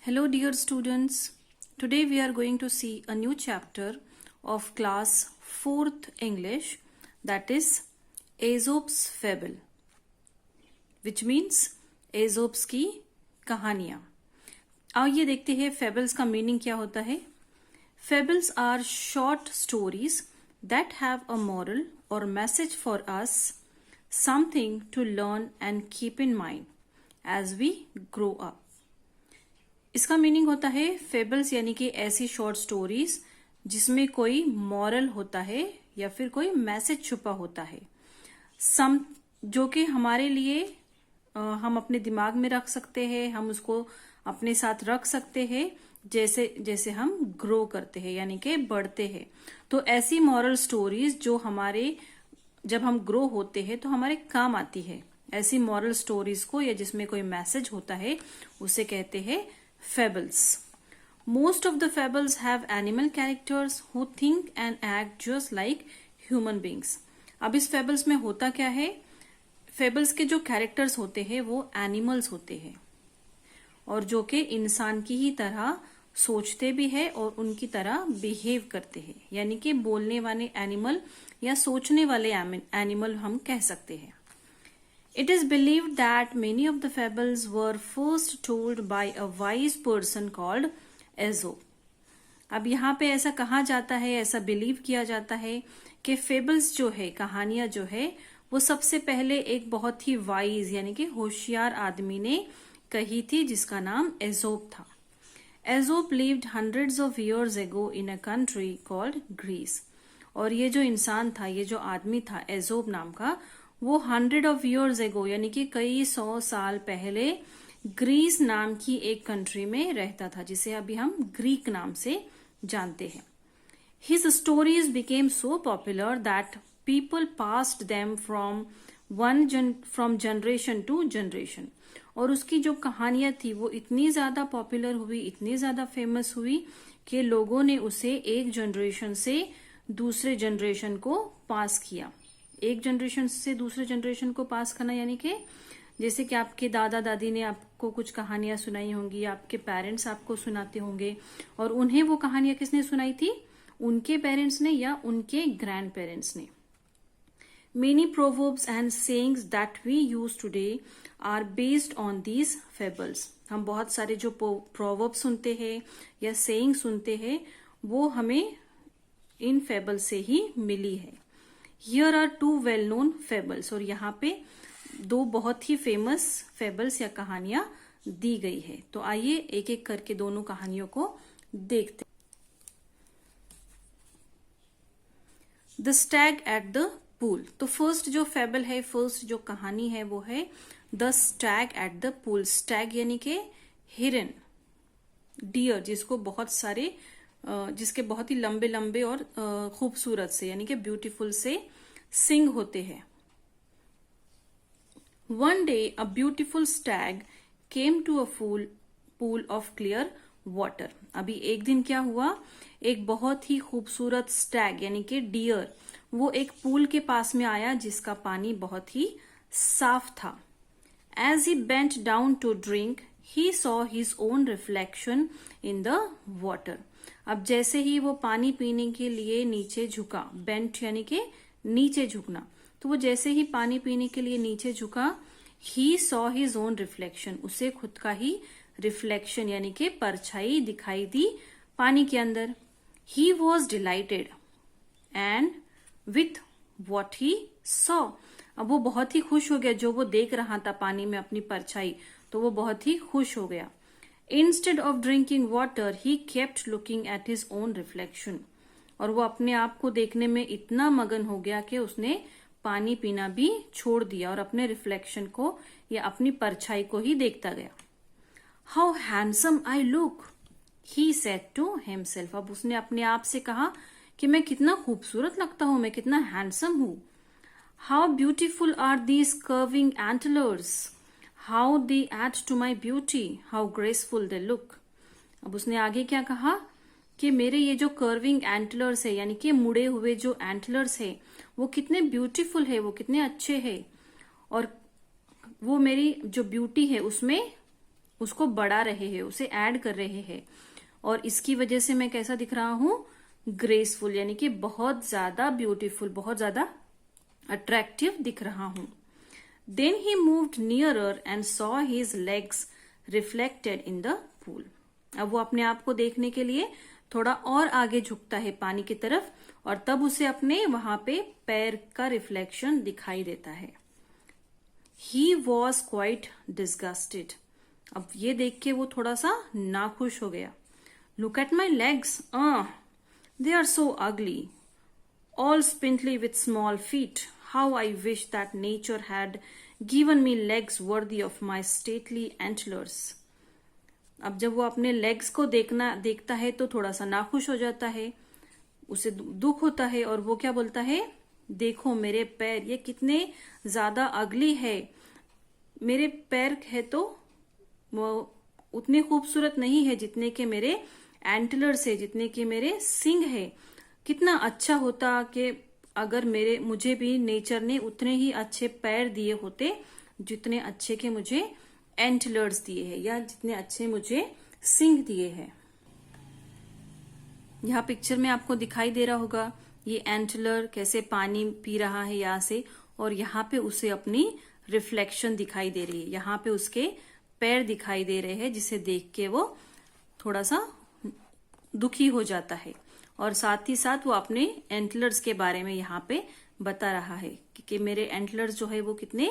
Hello dear students, today we are going to see a new chapter of class 4th English, that is Aesop's Fable, which means Aesop's की कहानियाँ। आइए देखते हैं fables का meaning क्या होता है। Fables are short stories that have a moral or message for us, something to learn and keep in mind as we grow up। इसका मीनिंग होता है फेबल्स यानी कि ऐसी शॉर्ट स्टोरीज जिसमें कोई मॉरल होता है या फिर कोई मैसेज छुपा होता है, सम जो कि हमारे लिए हम अपने दिमाग में रख सकते हैं, हम उसको अपने साथ रख सकते हैं जैसे जैसे हम ग्रो करते हैं यानी कि बढ़ते हैं। तो ऐसी मॉरल स्टोरीज जो हमारे जब हम ग्रो होते हैं तो हमारे काम आती है, ऐसी मॉरल स्टोरीज को या जिसमें कोई मैसेज होता है उसे कहते हैं fables. Most of the fables have animal characters who think and act just like human beings. अब इस fables में होता क्या है, fables के जो characters होते हैं वो animals होते हैं और जो कि इंसान की ही तरह सोचते भी है और उनकी तरह बिहेव करते हैं, यानी कि बोलने वाले एनिमल या सोचने वाले एनिमल हम कह सकते हैं। It is believed that many of the fables were first told by a wise person called Aesop. अब यहाँ पे ऐसा कहा जाता है, ऐसा बिलीव किया जाता है कि फेबल्स जो है, कहानियां जो है, वो सबसे पहले एक बहुत ही वाइज यानी कि होशियार आदमी ने कही थी जिसका नाम एजोप था। एजोप lived hundreds of years ago in a country called Greece. और ये जो इंसान था, ये जो आदमी था एजोप नाम का, वो 100 of years ago यानी कि कई 100 साल पहले ग्रीस नाम की एक कंट्री में रहता था जिसे अभी हम ग्रीक नाम से जानते हैं। His stories became so popular that people passed them from generation to generation. और उसकी जो कहानियां थी वो इतनी ज्यादा पॉपुलर हुई, इतनी ज्यादा फेमस हुई कि लोगों ने उसे एक जनरेशन से दूसरे जनरेशन को पास किया। एक जनरेशन से दूसरे जनरेशन को पास करना यानी कि जैसे कि आपके दादा दादी ने आपको कुछ कहानियां सुनाई होंगी, आपके पेरेंट्स आपको सुनाते होंगे और उन्हें वो कहानियां किसने सुनाई थी, उनके पेरेंट्स ने या उनके ग्रैंड पेरेंट्स ने। Many proverbs and sayings that we use today are based on these fables. हम बहुत सारे जो proverbs सुनते हैं या saying सुनते हैं वो हमें इन fables से ही मिली है। Here are two well-known fables और यहाँ पे दो बहुत ही फेमस fables या कहानियां दी गई है। तो आइए एक एक करके दोनों कहानियों को देखते। The Stag at the Pool। तो फर्स्ट जो फेबल है, फर्स्ट जो कहानी है वो है the Stag at the pool. Stag यानी कि हिरन, डियर जिसको बहुत सारे जिसके बहुत ही लंबे लंबे और खूबसूरत से यानी कि ब्यूटीफुल से सिंग होते हैं। One day a beautiful stag came to a pool of clear water. अभी एक दिन क्या हुआ, एक बहुत ही खूबसूरत स्टैग यानी कि डियर वो एक पूल के पास में आया जिसका पानी बहुत ही साफ था। As he bent down to drink he saw his own reflection in the water. अब जैसे ही वो पानी पीने के लिए नीचे झुका, बेंट यानी कि नीचे झुकना, तो वो जैसे ही पानी पीने के लिए नीचे झुका, ही सॉ हिज ओन रिफ्लेक्शन, उसे खुद का ही रिफ्लेक्शन यानी कि परछाई दिखाई दी पानी के अंदर। He was delighted and with what he saw. अब वो बहुत ही खुश हो गया जो वो देख रहा था पानी में अपनी परछाई, तो वो बहुत ही खुश हो गया। Instead of drinking water, he kept looking at his own reflection. और वो अपने आप को देखने में इतना मगन हो गया कि उसने पानी पीना भी छोड़ दिया और अपने रिफ्लेक्शन को या अपनी परछाई को ही देखता गया। How handsome I look, he said to himself. अब उसने अपने आप से कहा कि मैं कितना खूबसूरत लगता हूं, मैं कितना हैंडसम हूं। How beautiful are these curving antlers. How they add to my beauty. How graceful they look. अब उसने आगे क्या कहा कि मेरे ये जो कर्विंग एंटलर्स है यानी कि मुड़े हुए जो एंटलर्स है वो कितने ब्यूटीफुल है, वो कितने अच्छे है और वो मेरी जो ब्यूटी है उसमें उसको बढ़ा रहे हैं, उसे ऐड कर रहे हैं, और इसकी वजह से मैं कैसा दिख रहा हूं, ग्रेसफुल, यानी कि बहुत ज्यादा ब्यूटीफुल, बहुत ज्यादा अट्रैक्टिव दिख रहा हूं. Then he moved nearer and saw his legs reflected in the pool. अब वो अपने आप को देखने के लिए थोड़ा और आगे झुकता है पानी की तरफ, और तब उसे अपने वहां पे पैर का रिफ्लेक्शन दिखाई देता है. He was quite disgusted. अब ये देख के वो थोड़ा सा नाखुश हो गया. Look at my legs, they are so ugly, all spindly with small feet. How I wish that nature had given me legs worthy of my stately antlers. अब जब वो अपने लेग्स को देखता है तो थोड़ा सा नाखुश हो जाता है, उसे दुख होता है, और वो क्या बोलता है, देखो मेरे पैर ये कितने ज्यादा अगली है, मेरे पैर है तो वो उतने खूबसूरत नहीं है जितने के मेरे एंटलर्स है, जितने के मेरे सिंग है. कितना अच्छा होता कि अगर मुझे भी नेचर ने उतने ही अच्छे पैर दिए होते जितने अच्छे के मुझे एंटलर्स दिए हैं, या जितने अच्छे मुझे सिंग दिए हैं. यहाँ पिक्चर में आपको दिखाई दे रहा होगा ये एंटलर कैसे पानी पी रहा है यहाँ से, और यहाँ पे उसे अपनी रिफ्लेक्शन दिखाई दे रही है, यहाँ पे उसके पैर दिखाई दे रहे हैं, जिसे देख के वो थोड़ा सा दुखी हो जाता है. और साथ ही साथ वो अपने एंटलर्स के बारे में यहाँ पे बता रहा है कि मेरे एंटलर्स जो है वो कितने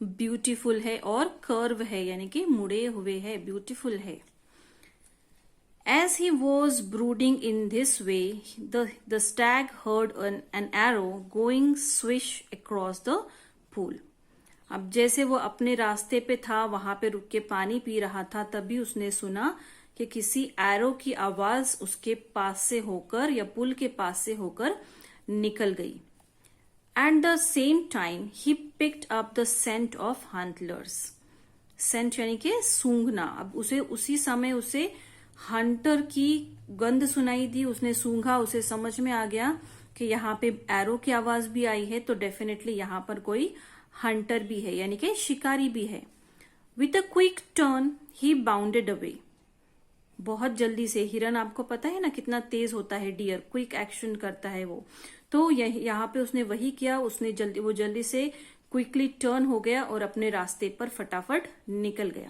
ब्यूटीफुल है और कर्व है, यानी कि मुड़े हुए है, ब्यूटीफुल है. As he was brooding in this way, the stag heard an arrow going swish across the pool. अब जैसे वो अपने रास्ते पे था, वहां पे रुक के पानी पी रहा था, तभी उसने सुना कि किसी एरो की आवाज उसके पास से होकर या पुल के पास से होकर निकल गई. At the same time he picked up the scent of hunters. Scent यानी कि सूंघना. अब उसे उसी समय उसे हंटर की गंध सुनाई दी, उसने सूंघा, उसे समझ में आ गया कि यहाँ पे एरो की आवाज भी आई है, तो डेफिनेटली यहाँ पर कोई हंटर भी है, यानी कि शिकारी भी है. With a quick turn he bounded away. बहुत जल्दी से, हिरन आपको पता है ना कितना तेज होता है, डियर क्विक एक्शन करता है वो, तो यहाँ पे उसने वही किया, उसने जल्दी से क्विकली टर्न हो गया और अपने रास्ते पर फटाफट निकल गया.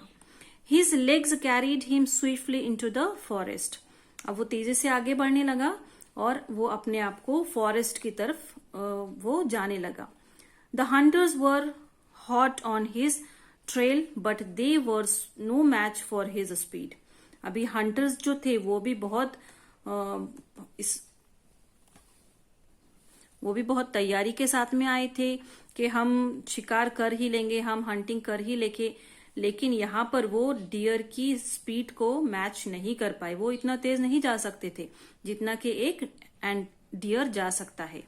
His legs carried him swiftly into the forest. अब वो तेजी से आगे बढ़ने लगा और वो अपने आप को फॉरेस्ट की तरफ वो जाने लगा. The hunters were hot on his trail, but they were no match for his speed. अभी हंटर्स जो थे वो भी बहुत तैयारी के साथ में आए थे कि हम शिकार कर ही लेंगे, हम हंटिंग कर ही लेके, लेकिन यहाँ पर वो डियर की स्पीड को मैच नहीं कर पाए. वो इतना तेज नहीं जा सकते थे जितना कि एक डियर जा सकता है.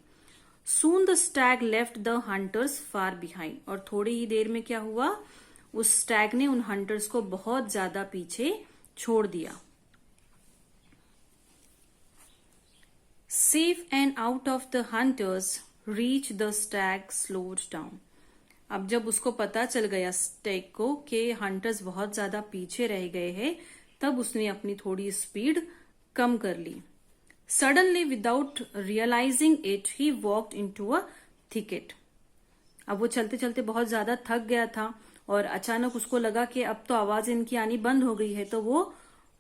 Soon the stag left the hunters far behind. और थोड़ी ही देर में क्या हुआ, उस स्टैग ने उन हंटर्स को बहुत ज्यादा पीछे छोड़ दिया. Safe and out of the hunters reach, the stag slowed down. अब जब उसको पता चल गया स्टैग को कि हंटर्स बहुत ज्यादा पीछे रह गए हैं, तब उसने अपनी थोड़ी स्पीड कम कर ली. Suddenly, without realizing it, he walked into a thicket. अब वो चलते चलते बहुत ज्यादा थक गया था और अचानक उसको लगा कि अब तो आवाज इनकी आनी बंद हो गई है, तो वो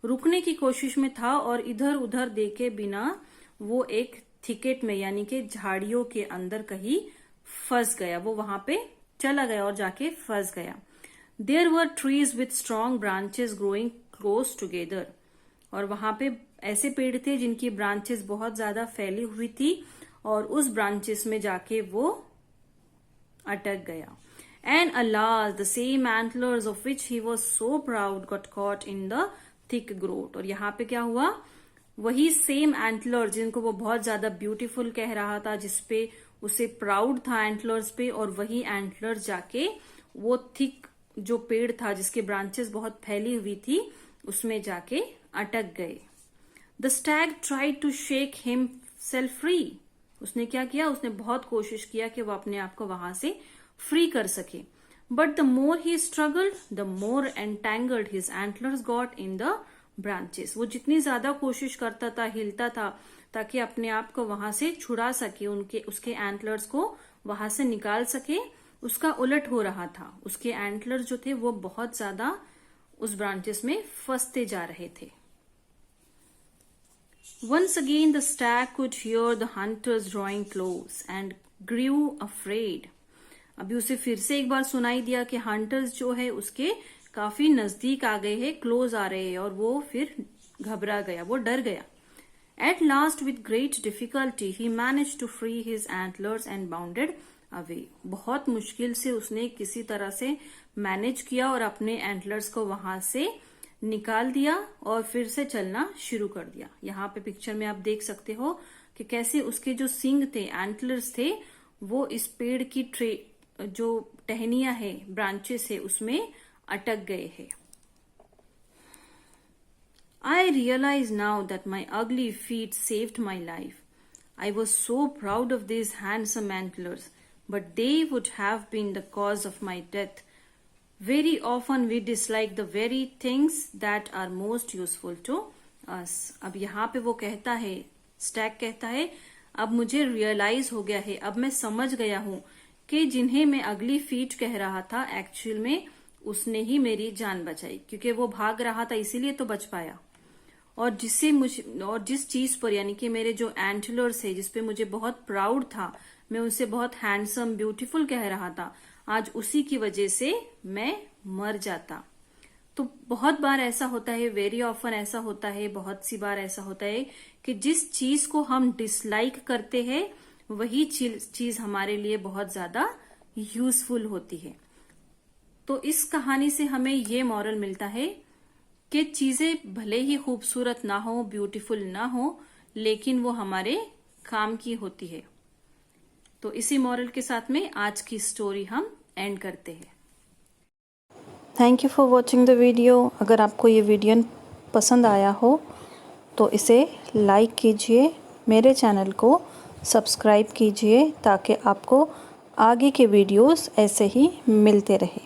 रुकने की कोशिश में था और इधर उधर देखे बिना वो एक थिकेट में यानी कि झाड़ियों के अंदर कहीं फंस गया. वो वहां पे चला गया और जाके फंस गया. There were trees with strong branches growing close together. और वहां पे ऐसे पेड़ थे जिनकी ब्रांचेस बहुत ज्यादा फैली हुई थी और उस ब्रांचेस में जाके वो अटक गया. And alas, the same antlers of which he was so proud got caught in the thick growth. और यहाँ पे क्या हुआ, वही सेम एंटलर जिनको वो बहुत ज्यादा ब्यूटीफुल कह रहा था, जिसपे उसे प्राउड था एंटलर्स पे, और वही एंटलर जाके वो थिक जो पेड़ था जिसके ब्रांचेस बहुत फैली हुई थी उसमें जाके अटक गए. The stag tried to shake himself free. उसने क्या किया, उसने बहुत कोशिश किया कि वो अपने आप को वहां से फ्री कर सके. But the more he struggled, the more entangled his antlers got in the branches. वो जितनी ज्यादा कोशिश करता था, हिलता था ताकि अपने आप को वहां से छुड़ा सके, उसके एंटलर्स को वहां से निकाल सके, उसका उलट हो रहा था। उसके एंटलर्स जो थे वो बहुत ज्यादा उस ब्रांचेस में फंसते जा रहे थे। Once again the stag could hear the hunters drawing close and grew afraid. अभी उसे फिर से एक बार सुनाई दिया कि हंटर्स जो है उसके काफी नजदीक आ गए हैं, क्लोज आ रहे हैं, और वो फिर घबरा गया, वो डर गया। At last, with great difficulty, he managed to free his antlers and bounded away. बहुत मुश्किल से उसने किसी तरह से मैनेज किया और अपने एंटलर्स को वहां से निकाल दिया और फिर से चलना शुरू कर दिया। यहाँ पे पिक्चर में आप देख सकते हो कि कैसे उसके जो सिंग थे, एंटलर्स थे, वो इस पेड़ की जो टहनियां है, ब्रांचेस है, उसमें अटक गए हैं। I realize now that my ugly feet saved my life. I was so proud of these handsome antlers, but they would have been the cause of my death. Very often we dislike the very things that are most useful to us. अब यहाँ पे वो कहता है, Stag कहता है, अब मुझे रियलाइज हो गया है, अब मैं समझ गया हूँ कि जिन्हें मैं अगली फीट कह रहा था, एक्चुअल में उसने ही मेरी जान बचाई, क्योंकि वो भाग रहा था इसीलिए तो बच पाया। और जिस चीज पर, यानी कि मेरे जो एंटलर्स है, जिसपे मुझे बहुत प्राउड था, मैं उसे बहुत हैंडसम, ब्यूटीफुल कह रहा था, आज उसी की वजह से मैं मर जाता। तो बहुत बार ऐसा होता है, वेरी ऑफन ऐसा होता है, बहुत सी बार ऐसा होता है कि जिस चीज को हम डिसलाइक करते हैं वही चीज हमारे लिए बहुत ज्यादा यूजफुल होती है। तो इस कहानी से हमें ये मॉरल मिलता है कि चीजें भले ही खूबसूरत ना हो, ब्यूटीफुल ना हो, लेकिन वो हमारे काम की होती है। तो इसी मॉरल के साथ में आज की स्टोरी हम एंड करते हैं। Thank you for watching the video. अगर आपको ये वीडियो पसंद आया हो तो इसे लाइक कीजिए, मेरे चैनल को सब्सक्राइब कीजिए ताकि आपको आगे के वीडियोस ऐसे ही मिलते रहे।